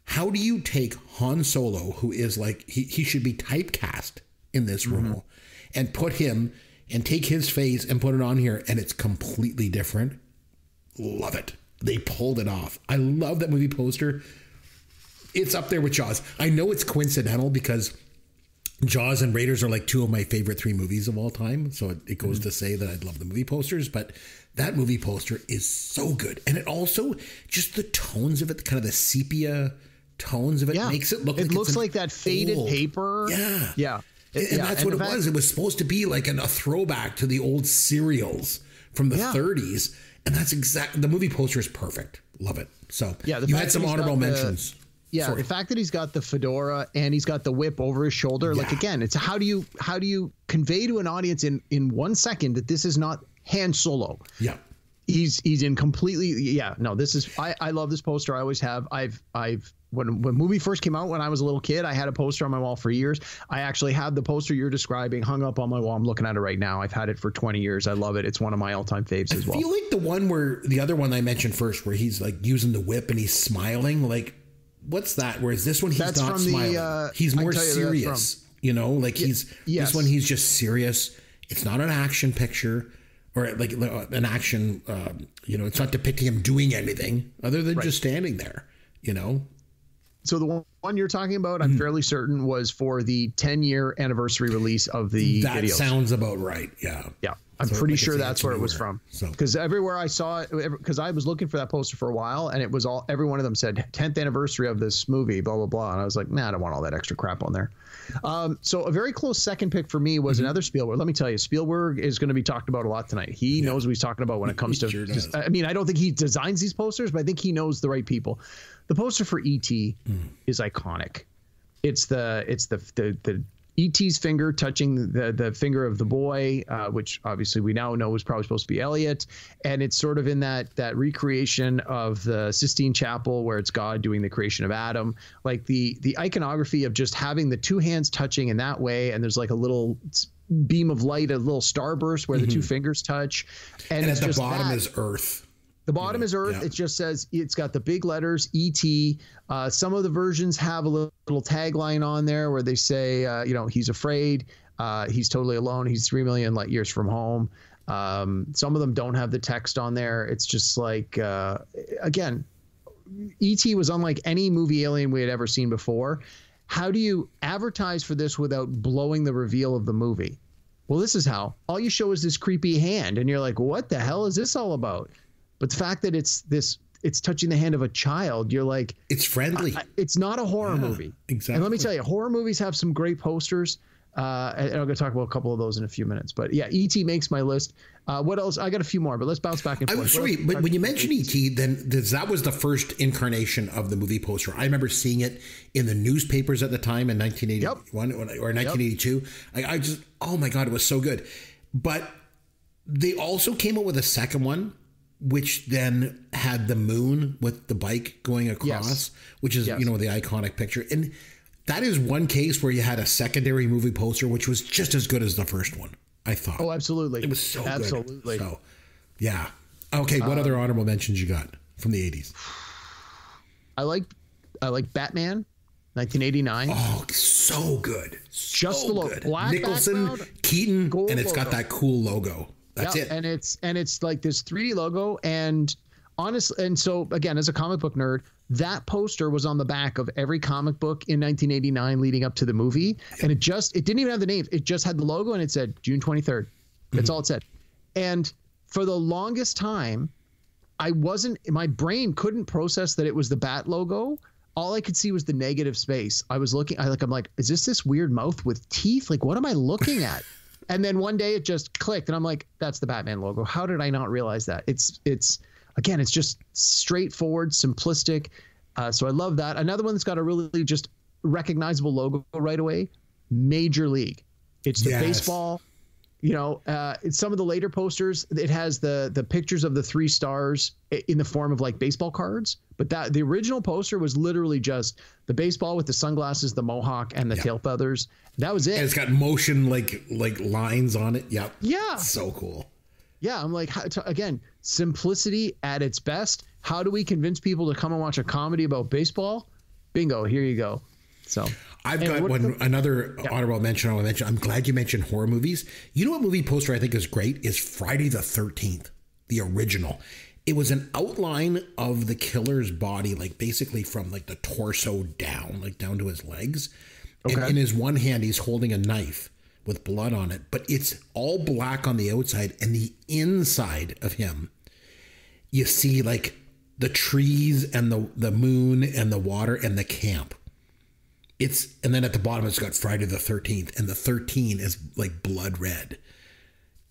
How do you take Han Solo, who is like, he should be typecast in this role, and put him and take his face and put it on here, and it's completely different? Love it. They pulled it off. I love that movie poster. It's up there with Jaws. I know it's coincidental because Jaws and Raiders are like two of my favorite 3 movies of all time. So it goes to say that I love the movie posters, but that movie poster is so good. And it also, just the tones of it, kind of the sepia tones of it, makes it look like it looks like that faded paper. Yeah. Yeah. And that's what it was. It was supposed to be like a throwback to the old serials from the 30s. And that's exactly, the movie poster is perfect. Love it. So you had some honorable mentions. The fact that he's got the fedora and he's got the whip over his shoulder, like again, it's how do you convey to an audience in 1 second that this is not Han Solo? Yeah. He's in completely, this is, I love this poster. I always have. When movie first came out, when I was a little kid, I had a poster on my wall for years. I actually had the poster you're describing hung up on my wall. I'm looking at it right now. I've had it for 20 years. I love it. It's one of my all-time faves as well. I feel like the other one I mentioned first, where he's like using the whip and he's smiling, like, what's that? Whereas this one, he's not smiling. He's more serious, this one, he's just serious. It's not an action picture or like an action, it's not depicting him doing anything other than just standing there, So the one you're talking about, I'm fairly certain, was for the 10-year anniversary release of the videos. That sounds about right. Yeah. Yeah. I'm pretty sure that's where it was from. Because everywhere I saw it, because I was looking for that poster for a while, and it was every one of them said 10th anniversary of this movie, blah, blah, blah. And I was like, I don't want all that extra crap on there. So a very close second pick for me was another Spielberg. Let me tell you, Spielberg is going to be talked about a lot tonight. He knows what he's talking about when it comes to, I mean, I don't think he designs these posters, but I think he knows the right people. The poster for E.T. is iconic. It's the E.T.'s finger touching the finger of the boy, which obviously we now know was probably supposed to be Elliot. And it's sort of in that recreation of the Sistine Chapel where it's God doing the creation of Adam. Like the iconography of just having the two hands touching in that way. And there's like a little beam of light, a little starburst where the two fingers touch. And at the bottom is Earth. The bottom is Earth. Yeah. It just says, it's got the big letters E.T. Some of the versions have a little tagline on there where they say, he's afraid. He's totally alone. He's 3 million light years from home. Some of them don't have the text on there. It's just like, again, E.T. was unlike any movie alien we had ever seen before. How do you advertise for this without blowing the reveal of the movie? Well, this is how. All you show is this creepy hand, and you're like, what the hell is this all about? But the fact that it's touching the hand of a child, you're like, it's friendly. It's not a horror movie. Exactly. And let me tell you, horror movies have some great posters. And I'm going to talk about a couple of those in a few minutes. But yeah, E.T. makes my list. What else? I got a few more, but let's bounce back and forth. Sorry, but when you mentioned E.T., then that was the first incarnation of the movie poster. I remember seeing it in the newspapers at the time in 1981 or 1982. I just, oh my God, it was so good. But they also came up with a second one, which then had the moon with the bike going across, which is, the iconic picture. And that is one case where you had a secondary movie poster, which was just as good as the first one, I thought. Oh, absolutely. It was so good. Absolutely. So, yeah. Okay, what other honorable mentions you got from the 80s? I like Batman, 1989. Oh, so good. Just the logo, good. black Nicholson, background, Keaton, gold and it's got logo. that cool logo. That's Yep, it. and it's like this 3D logo, and honestly, and so again, as a comic book nerd, that poster was on the back of every comic book in 1989 leading up to the movie, and it didn't even have the names. It just had the logo, and it said June 23rd. That's all it said. And for the longest time, my brain couldn't process that it was the Bat logo. All I could see was the negative space. I was looking, I'm like, is this weird mouth with teeth? Like, what am I looking at? And then one day it just clicked, and I'm like, that's the Batman logo. How did I not realize that? It's again, it's just straightforward, simplistic. So I love that. Another one that's got a really just recognizable logo right away, Major League. It's the baseball. It's some of the later posters. It has the pictures of the 3 stars in the form of like baseball cards. But the original poster was literally just the baseball with the sunglasses, the mohawk, and the tail feathers. That was it. And it's got motion like lines on it. Yep. Yeah. So cool. Yeah, I'm like, again, simplicity at its best. How do we convince people to come and watch a comedy about baseball? Bingo, here you go. So I've got another honorable mention I want to mention. I'm glad you mentioned horror movies. You know what movie poster I think is great is Friday the 13th, the original. It was an outline of the killer's body, like basically from like the torso down, like down to his legs. Okay. And in his one hand, he's holding a knife with blood on it, but it's all black on the outside, and the inside of him, you see like the trees and the moon and the water and the camp. And then at the bottom, it's got Friday the 13th, and the 13 is like blood red.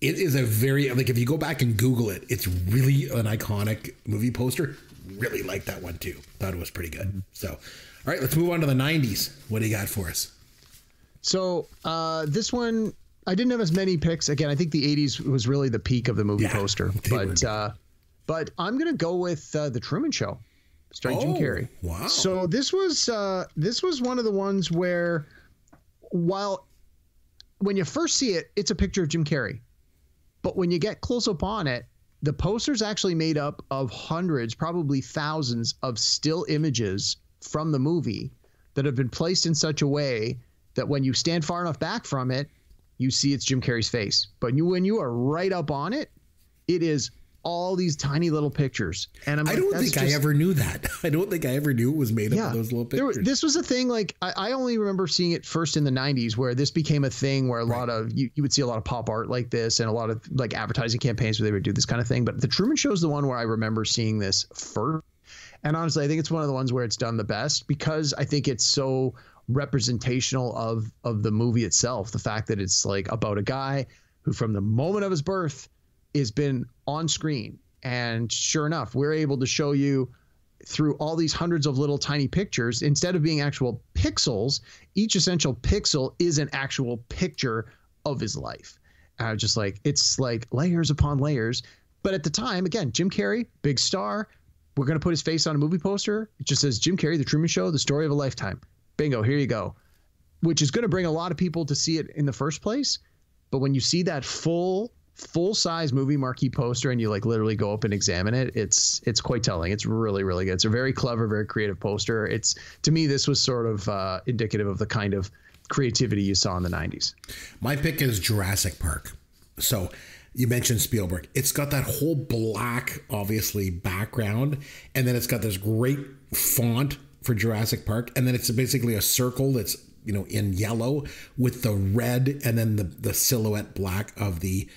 It is a very, like, if you go back and Google it, it's really an iconic movie poster. Really like that one too. Thought it was pretty good. So, all right, let's move on to the 90s. What do you got for us? So this one, I didn't have as many picks. Again, I think the 80s was really the peak of the movie poster. But I'm going to go with The Truman Show, starring Jim Carrey. Wow. So this was one of the ones where, when you first see it, it's a picture of Jim Carrey. But when you get close up on it, the poster's actually made up of hundreds, probably thousands of still images from the movie that have been placed in such a way that when you stand far enough back from it, you see it's Jim Carrey's face. But when you are right up on it, it is all these tiny little pictures. And I'm like, I don't think I ever knew that. I don't think I ever knew it was made up of those little pictures. This was a thing, like, I only remember seeing it first in the 90s, where this became a thing where a lot of, you would see a lot of pop art like this and a lot of like advertising campaigns where they would do this kind of thing. But The Truman Show is the one where I remember seeing this first. And honestly, I think it's one of the ones where it's done the best, because I think it's so representational of the movie itself. The fact that it's like about a guy who from the moment of his birth has been on screen. And sure enough, we're able to show you through all these hundreds of little tiny pictures, instead of being actual pixels, each essential pixel is an actual picture of his life. Just like, it's like layers upon layers. But at the time, again, Jim Carrey, big star. We're going to put his face on a movie poster. It just says Jim Carrey, The Truman Show, the story of a lifetime. Bingo, here you go. Which is going to bring a lot of people to see it in the first place. But when you see that full-size movie marquee poster and you like literally go up and examine it, it's quite telling. It's really, really good. It's a very clever, very creative poster. It's, to me, this was sort of indicative of the kind of creativity you saw in the 90s. My pick is Jurassic Park. So you mentioned Spielberg. It's got that whole black, obviously, background, and then it's got this great font for Jurassic Park, and then it's basically a circle that's, in yellow with the red and then the silhouette black of the,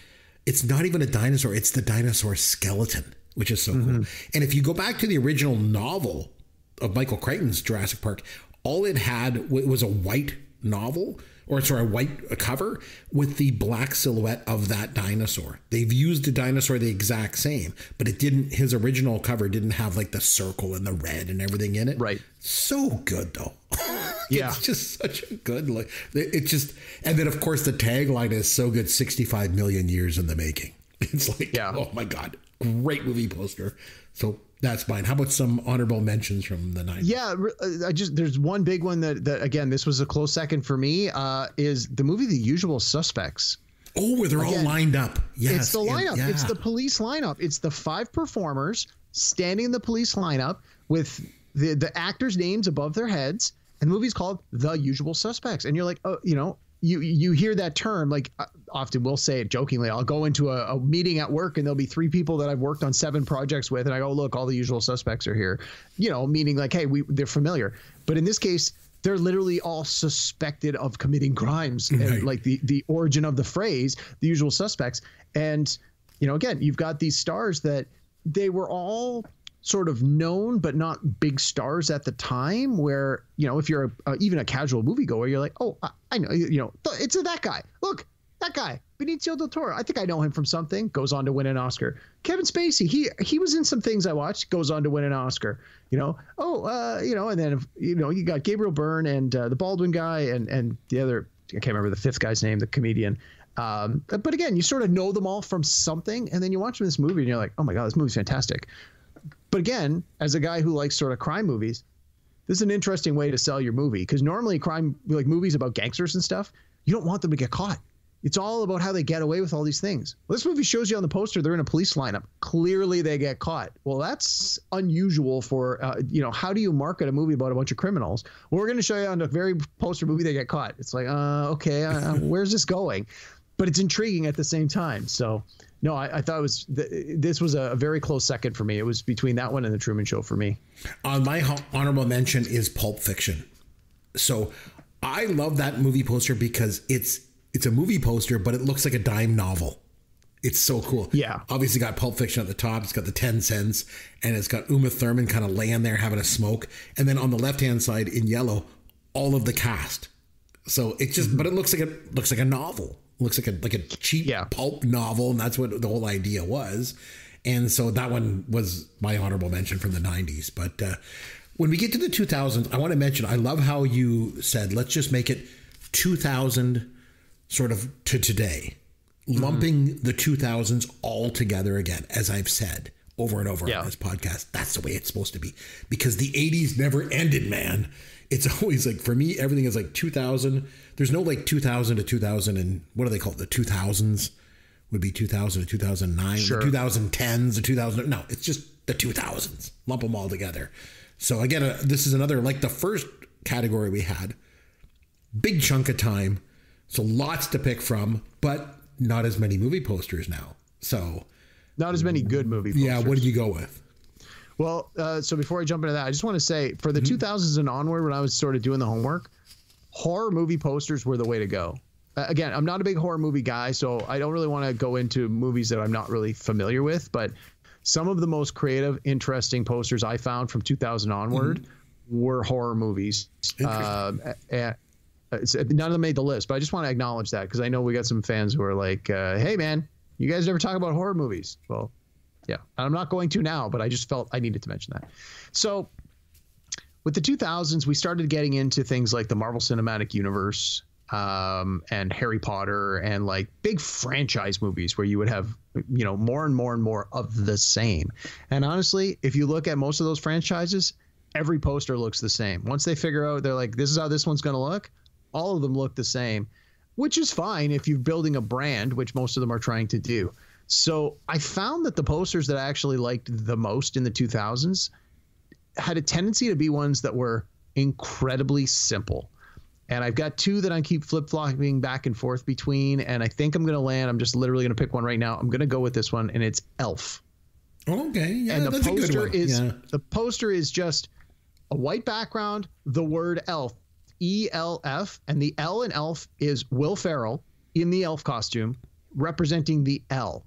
it's not even a dinosaur, it's the dinosaur skeleton, which is so cool. And if you go back to the original novel of Michael Crichton's Jurassic Park, all it had was a white novel, a white cover with the black silhouette of that dinosaur. They've used the dinosaur the exact same, but his original cover didn't have like the circle and the red and everything in it. Right. So good though. Yeah. It's just such a good look. And then of course the tagline is so good, 65 million years in the making. It's like, oh my God, great movie poster. So that's mine. How about some honorable mentions from the 90s? Yeah, there's one big one that again, this was a close second for me, is the movie The Usual Suspects. Oh, where they're all lined up. Yes. It's the lineup. It's the police lineup. It's the 5 performers standing in the police lineup with the actors' names above their heads. And the movie's called The Usual Suspects. And you're like, you hear that term, like often we'll say it jokingly. I'll go into a meeting at work and there'll be 3 people that I've worked on 7 projects with. And I go, look, all the usual suspects are here, meaning like, hey, they're familiar. But in this case, they're literally all suspected of committing crimes, and like the origin of the phrase, the usual suspects. And, again, you've got these stars that they were all sort of known, but not big stars at the time, where, if you're even a casual moviegoer, you're like, oh, I know, it's that guy. Look, that guy, Benicio del Toro. I think I know him from something. Goes on to win an Oscar. Kevin Spacey, he was in some things I watched. Goes on to win an Oscar. And then you got Gabriel Byrne and the Baldwin guy and the other. I can't remember the 5th guy's name, the comedian. But again, you sort of know them all from something, and then you watch this movie and you're like, oh my God, this movie's fantastic. But again, as a guy who likes sort of crime movies, this is an interesting way to sell your movie, because normally crime, like movies about gangsters and stuff, you don't want them to get caught. It's all about how they get away with all these things. Well, this movie shows you on the poster they're in a police lineup. Clearly they get caught. Well, that's unusual for, how do you market a movie about a bunch of criminals? Well, we're going to show you on the very poster movie they get caught. It's like, okay, where's this going? But it's intriguing at the same time. So, no, I thought this was a very close second for me. It was between that one and The Truman Show for me. My honorable mention is Pulp Fiction. So I love that movie poster because it's a movie poster, but it looks like a dime novel. It's so cool. Yeah. Obviously got Pulp Fiction at the top. It's got the 10 cents, and it's got Uma Thurman kind of laying there having a smoke. And then on the left-hand side in yellow, all of the cast. So it just, but it looks like a novel. It looks like a cheap pulp novel, and that's what the whole idea was. And so that one was my honorable mention from the 90s. But when we get to the 2000s, I want to mention, I love how you said, let's just make it 2000 sort of to today, lumping the 2000s all together again, as I've said over and over on this podcast. That's the way it's supposed to be, because the 80s never ended, man. It's always like, for me, everything is like 2000. There's no like 2000 to 2000 and what do they call it? The 2000s would be 2000 to 2009, sure. The 2010s to 2000. No, it's just the 2000s. Lump them all together. So again, this is another, like the first category we had, big chunk of time. So lots to pick from, but not as many movie posters now. So not as many good movie posters. Yeah. What did you go with? Well, so before I jump into that, I just want to say for the 2000s and onward, when I was sort of doing the homework, horror movie posters were the way to go. Again, I'm not a big horror movie guy, so I don't really want to go into movies that I'm not really familiar with. But some of the most creative, interesting posters I found from 2000 onward were horror movies. None of them made the list, but I just want to acknowledge that, because I know we got some fans who are like, hey, man, you guys never talk about horror movies. Well, yeah, I'm not going to now, but I just felt I needed to mention that. So with the 2000s, we started getting into things like the Marvel Cinematic Universe and Harry Potter and like big franchise movies where you would have, more and more and more of the same. And honestly, if you look at most of those franchises, every poster looks the same. Once they figure out, they're like, this is how this one's going to look. All of them look the same, which is fine if you're building a brand, which most of them are trying to do. So I found that the posters that I actually liked the most in the 2000s had a tendency to be ones that were incredibly simple. And I've got 2 that I keep flip-flopping back and forth between, and I think I'm going to land. I'm just literally going to pick one right now. I'm going to go with this one, and it's Elf. Okay, yeah, and that's a good one. The poster is just a white background, the word Elf, E-L-F, and the L in Elf is Will Ferrell in the elf costume representing the L.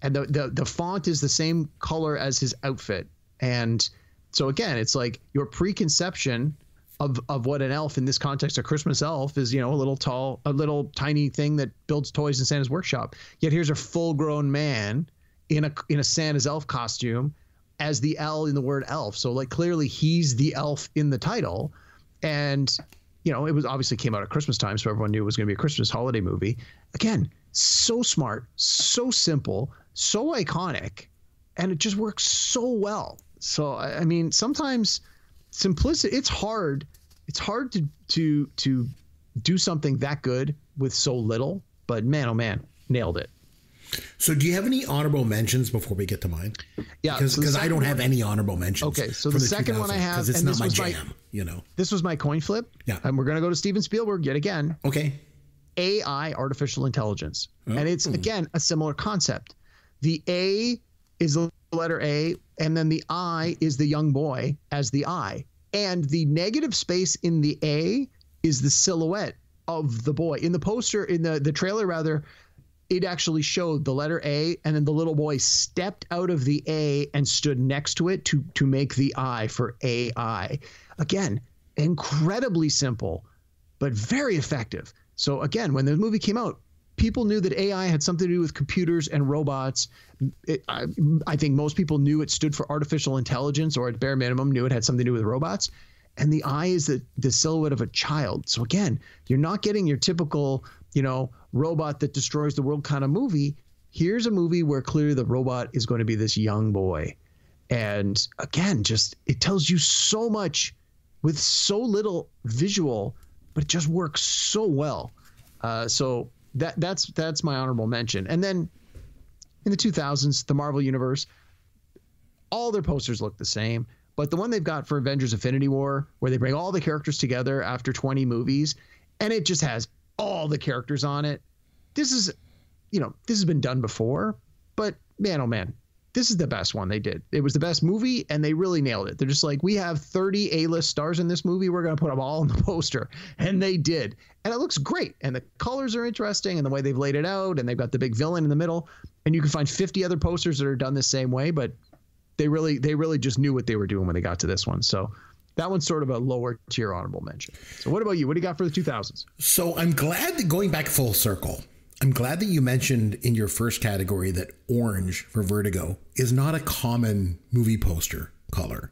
And the font is the same color as his outfit. And so again, it's like your preconception of what an elf in this context, a Christmas elf, is, a little tiny thing that builds toys in Santa's workshop. Yet here's a full-grown man in a Santa's elf costume as the L in the word elf. So like clearly he's the elf in the title. And it was obviously came out at Christmas time, so everyone knew it was going to be a Christmas holiday movie. Again, so smart, so simple, so iconic, and it just works so well. So I mean, sometimes simplicity, it's hard to do something that good with so little, but man, oh man, nailed it. So do you have any honorable mentions before we get to mine? Yeah, because I don't have any honorable mentions. Okay, so the second one I have, because it's not my jam, This was my coin flip. Yeah, and we're gonna go to Steven Spielberg yet again. Okay. AI, artificial intelligence. And it's, again, a similar concept. The A is the letter A, and then the I is the young boy as the I. And the negative space in the A is the silhouette of the boy. In the poster, in the trailer rather, it actually showed the letter A, and then the little boy stepped out of the A and stood next to it to make the I for AI. Again, incredibly simple, but very effective. So again, when the movie came out, people knew that AI had something to do with computers and robots. I think most people knew it stood for artificial intelligence, or at bare minimum knew it had something to do with robots. And the eye is the silhouette of a child. So again, you're not getting your typical, robot that destroys the world kind of movie. Here's a movie where clearly the robot is going to be this young boy. And again, just it tells you so much with so little visual, but it just works so well. So that's my honorable mention. And then in the 2000s, the Marvel Universe, all their posters look the same. But the one they've got for Avengers Infinity War, where they bring all the characters together after 20 movies, and it just has all the characters on it. This is, this has been done before, but man, oh man, this is the best one they did. It was the best movie, and they really nailed it. They're just like, we have 30 A-list stars in this movie. We're going to put them all on the poster. And they did. And it looks great. And the colors are interesting, and the way they've laid it out, and they've got the big villain in the middle. And you can find 50 other posters that are done the same way, but they really just knew what they were doing when they got to this one. So that one's sort of a lower tier honorable mention. So what about you? What do you got for the 2000s? So I'm glad that, going back full circle, I'm glad that you mentioned in your first category that orange for Vertigo is not a common movie poster color.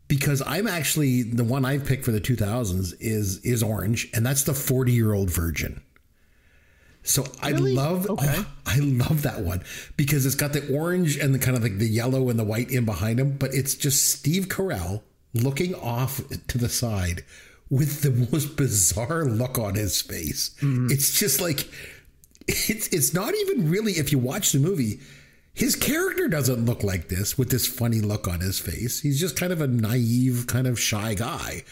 Because I'm actually, the one I've picked for the 2000s is orange, and that's the 40-Year-Old Virgin. So really? I love that one because it's got the orange and the kind of like the yellow and the white in behind him, but it's just Steve Carell looking off to the side with the most bizarre look on his face. Mm-hmm. It's just like, it's not even really, if you watch the movie, his character doesn't look like this with this funny look on his face. He's just kind of a naive, kind of shy guy.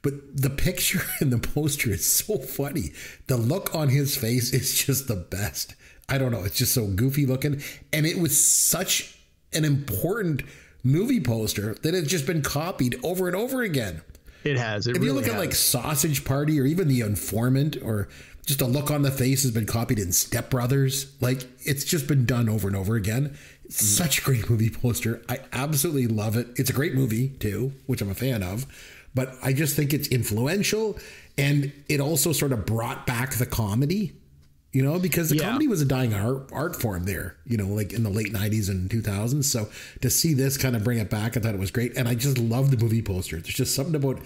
But the picture and the poster is so funny. The look on his face is just the best. I don't know. It's just so goofy looking. And it was such an important movie poster that it's just been copied over and over again. It has. If you look at like Sausage Party or even The Informant, or just a look on the face has been copied in Step Brothers. Like, it's just been done over and over again. It's such a great movie poster. I absolutely love it. It's a great movie too, which I'm a fan of. But I just think it's influential, and it also sort of brought back the comedy, because the comedy was a dying art form there, like in the late 90s and 2000s. So to see this kind of bring it back, I thought it was great. And I just love the movie poster. There's just something about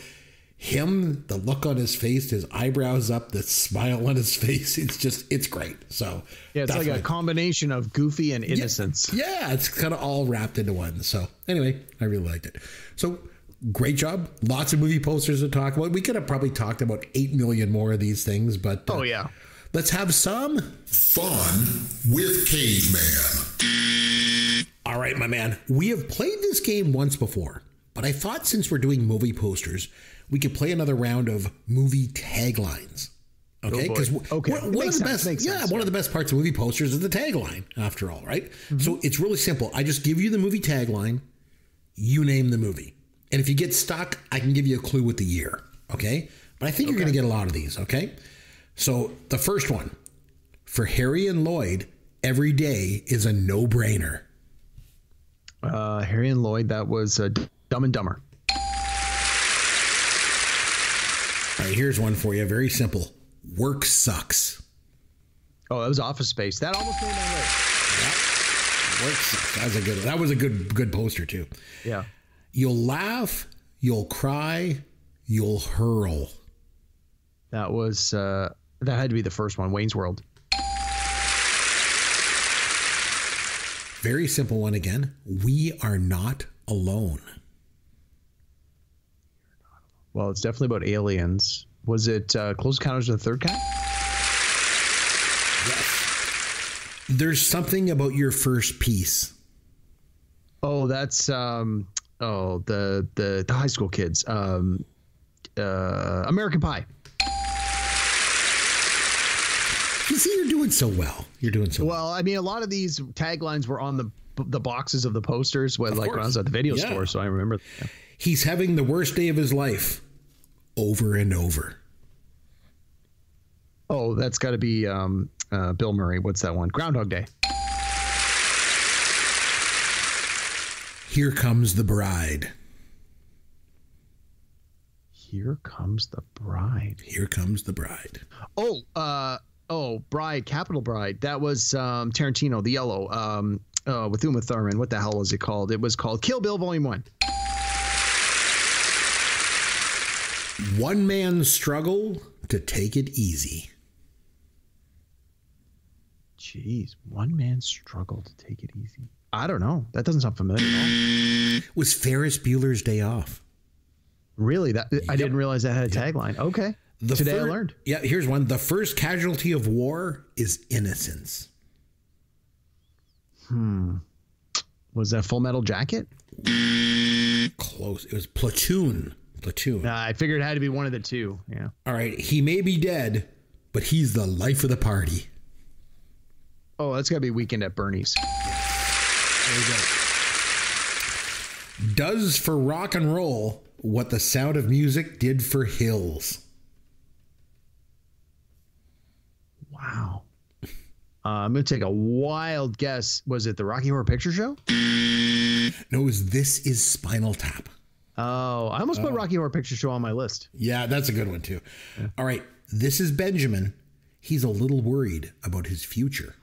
him, the look on his face, his eyebrows up, the smile on his face. It's great. So yeah, it's like a combination of goofy and innocence. Yeah, it's kind of all wrapped into one. So anyway, I really liked it. So great job. Lots of movie posters to talk about. We could have probably talked about 8 million more of these things, but let's have some fun with Caveman. All right, my man. We have played this game once before, but I thought since we're doing movie posters, we could play another round of movie taglines. Okay, because one of the best parts of movie posters is the tagline, after all, right? Mm-hmm. So it's really simple. I just give you the movie tagline, you name the movie. And if you get stuck, I can give you a clue with the year, okay? But I think you're going to get a lot of these, okay? So the first one, for Harry and Lloyd, every day is a no-brainer. Harry and Lloyd, that was Dumb and Dumber. All right, here's one for you. Very simple. Work sucks. Oh, that was Office Space. That almost made my list. Yeah. Work sucks. That was a good one. That was a good poster, too. Yeah. You'll laugh, you'll cry, you'll hurl. That was that had to be the first one, Wayne's World. Very simple one again. We are not alone. Well, it's definitely about aliens. Was it Close Encounters of the Third Kind? Yes. There's something about your first piece. Oh, that's the high school kids. American Pie. You see, you're doing so well. You're doing so well. Well, I mean, a lot of these taglines were on the boxes of the posters when I was at the video store, so I remember. Yeah. He's having the worst day of his life over and over. Oh, that's got to be Bill Murray. What's that one? Groundhog Day. Here comes the bride. Here comes the bride. Here comes the bride. Bride, Capital Bride. That was Tarantino, the yellow, with Uma Thurman. What the hell was it called? It was called Kill Bill Volume 1. One man's struggle to take it easy. Jeez, one man's struggle to take it easy. I don't know. That doesn't sound familiar at all. It was Ferris Bueller's Day Off. Really? I didn't realize that had a tagline. Okay. Today I learned. Yeah, here's one. The first casualty of war is innocence. Was that Full Metal Jacket? Close. It was Platoon. I figured it had to be one of the two. Yeah. All right. He may be dead, but he's the life of the party. Oh, that's got to be Weekend at Bernie's. There you go. Does for rock and roll what The Sound of Music did for Hills. Wow. I'm going to take a wild guess. Was it the Rocky Horror Picture Show? No, it was This Is Spinal Tap. Oh, I almost put Rocky Horror Picture Show on my list. Yeah, that's a good one too. Yeah. All right. This is Benjamin. He's a little worried about his future.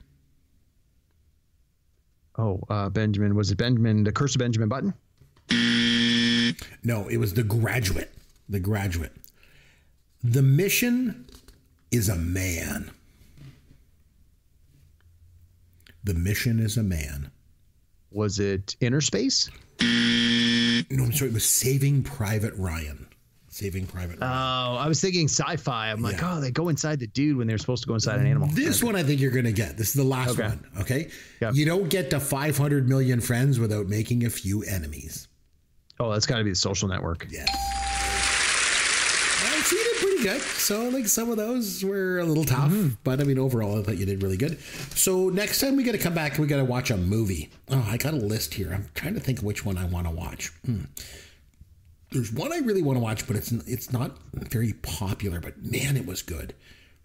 Oh, Benjamin. Was it Benjamin, The Curse of Benjamin Button? No, it was The Graduate. The Graduate. The mission is a man. The mission is a man. Was it Inner Space? No, I'm sorry. It was Saving Private Ryan. Saving Private Ryan. Oh, I was thinking sci-fi. I'm like, they go inside the dude when they're supposed to go inside an animal. This one I think you're going to get. This is the last one. Okay. Yep. You don't get to 500 million friends without making a few enemies. Oh, that's got to be The Social Network. Yes. I see, you did pretty good. So, like, some of those were a little tough, but I mean, overall, I thought you did really good. So, next time we got to come back, we got to watch a movie. Oh, I got a list here. I'm trying to think which one I want to watch. There's one I really want to watch, but it's not very popular. But man, it was good.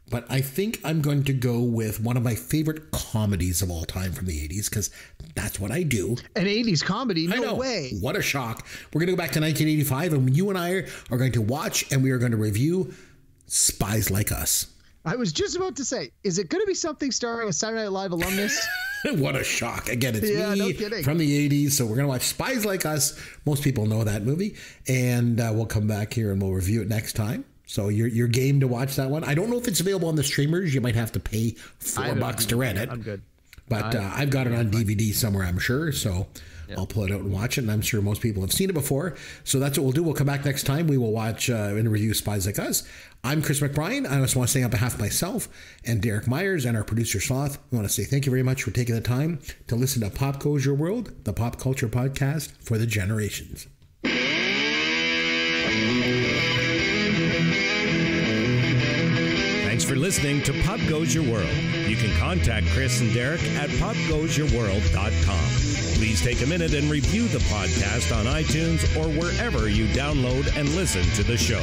But I think I'm going to go with one of my favorite comedies of all time from the 80s, because that's what I do. An 80s comedy? No way. What a shock. We're going to go back to 1985, and you and I are going to watch, and we are going to review Spies Like Us. I was just about to say, is it going to be something starring a Saturday Night Live alumnus? What a shock. Again, it's me from the 80s. So we're going to watch Spies Like Us. Most people know that movie. And we'll come back here and we'll review it next time. So you're game to watch that one. I don't know if it's available on the streamers. You might have to pay $4 to rent it. I'm good. But I've got it on DVD somewhere, I'm sure. So I'll pull it out and watch it. And I'm sure most people have seen it before. So that's what we'll do. We'll come back next time. We will watch and review Spies Like Us. I'm Chris McBrien. I just want to say on behalf of myself and Derek Myers and our producer Sloth, we want to say thank you very much for taking the time to listen to Pop Goes Your World, the pop culture podcast for the generations. Thanks for listening to Pop Goes Your World. You can contact Chris and Derek at popgoesyourworld.com. Please take a minute and review the podcast on iTunes or wherever you download and listen to the show.